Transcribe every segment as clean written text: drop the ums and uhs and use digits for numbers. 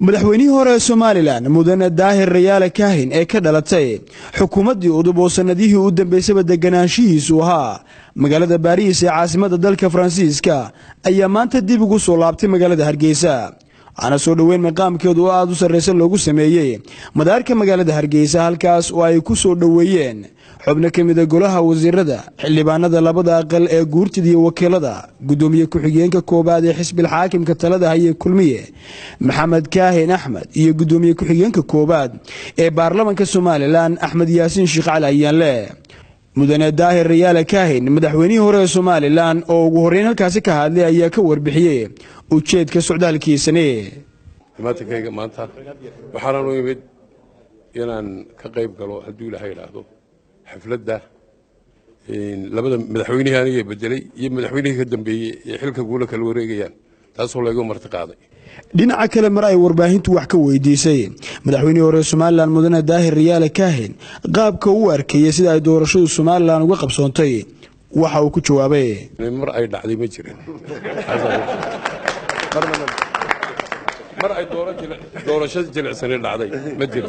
madaxweynihii hore Soomaaliland mudane Daahir Riyaale Kaahin ee ka dhalatay xukuumaddii udub oo sanadihii u dambeysay deganaanshihiisu ahaa magaalada Paris ee caasimadda dalka Faransiiska ayaa maanta dib ugu soo laabtay magaalada Hargeysa ana soo dhaweyn maqaamkeedu aad u sarreeyay loogu sameeyay madaarka magaalada Hargeysa halkaas oo ay ku soo dhaweeyeen xubno kamida golaha wasiirada xildhibaanada labada aqal ee guurtida iyo wakiilada gudoomiye ku-xigeenka koobaad ee xisbiga xaakimka talada haya kulmiye Maxamed Kaahin Axmed iyo gudoomiye ku-xigeenka koobaad ee baarlamaanka Soomaaliland Axmed Yaasiin Sheekh Cali Ayaanle mudane Daahir Riyaale Kaahin madaxweynihii hore Soomaaliland oo ugu horeyn halkaas ka hadlay ayaa ka warbixiyay ujeedka socdaalkiisana maanta waxaan u yimid inaan ka qayb galo haddii Ilaahay yiraahdo xafladda labada madaxweynaha aniga bedelay iyo madaxweynihii ka dambeeyay ee xilka guula kala wareegayaan taasoo lagu marti qaaday dhinaca kale mar ay warbaahintu wax ka weydiisay madaxweynihii hore Soomaaliland mudane Daahir Riyaale Kaahin qaabka uu arkay sida ay doorashadu Soomaaliland uga qabsoontay waxa uu ku jawaabay mar ay dhacday ma jirin mar ay doorashada jilicsanay dhacday ma jiro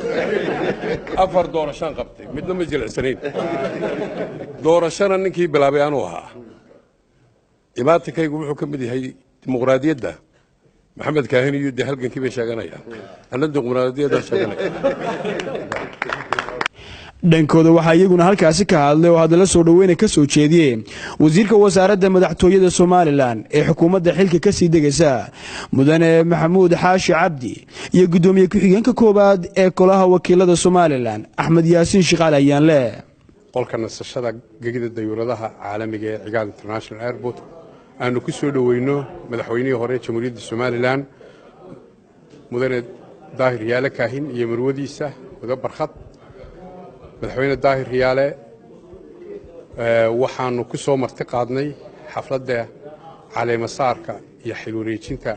afar doorashaan qabtay midna ma jilicsanayn doorashana ninkii bilaabay anuu ahaa imaatikaygu wuxuu ka mid yahay dimuqraadiyadda Maxamed Kaahin iyo halgankii bay sheeganayaan anna dimuqraadiyadda sheeganaya dhankooda waxa iyaguna halkaasi ka hadlay oo hadal soo dhaweyn ka soo jeediyay wasiirka wasaaradda madaxtooyada Soomaaliland ee xukuumadda xilka ka sii degaysa mudane Maxamuud Xaashi Cabdi iyo gudoomiye ku-xigeenka koobaad ee golaha wakiilada Soomaaliland Axmed Yaasiin Sheekh Cali Ayaanle qolka nasashada gegida dayuuradaha caalamiga ee Cigaal International Airport aanu ku soo dhaweyno madaxweynihii hore Jamhuuriyadda Soomaaliland mudane Daahir Riyaale Kaahin iyo marwadiisa wada barxad madaxweyne Daahir Riyaale waxaanu ku soo marti qaadnay xafladda caleema saarka iyo xil wareejinta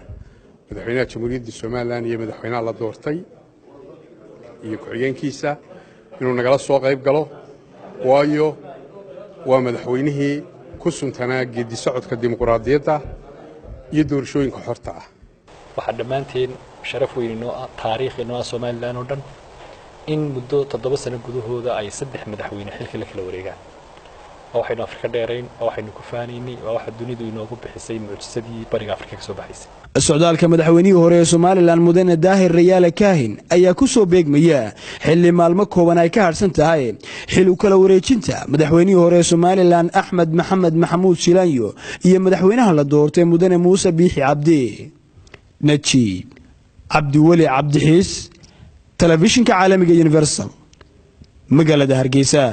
madaxweynaha Jamhuuriyadda Soomaaliland iyo madaxweynaha la doortay iyo ku-xigeenkiisa inuu nagala soo qayb galo waayo waa madaxweynihii ku suntanaa geedi socodka dimuqraadiyadda iyo doorashooyinka xorta ah waxa dhamaanteen sharaf weyn inoo taariikh inoo Soomaaliland oo dhan in muddo 7 sano gudahooda ay 3 madaxweyne xilka la kala wareegaan waxaynu Afrika dheerayn waxaynu ku faanaynay waxa dunidu inoogu bixisay mucjisadii bariga Afrika ka soo baxaysay socdaalka madaxweynihii hore ee Soomaaliland mudane Daahir Riyaale Kaahin ayaa ku soo beegmaya xilli maalmo kooban ay ka harsan tahay xil u kala wareejinta madaxweynihii hore ee Soomaaliland Axmed Maxamed Maxamuud Silaanyo iyo madaxweynaha la doortay mudane Muuse Biixi Cabdi Najiib Cabdi Wali Cabdi Xiis تلفزيون كعالمي يونيفرسال مقالة هرقيسة.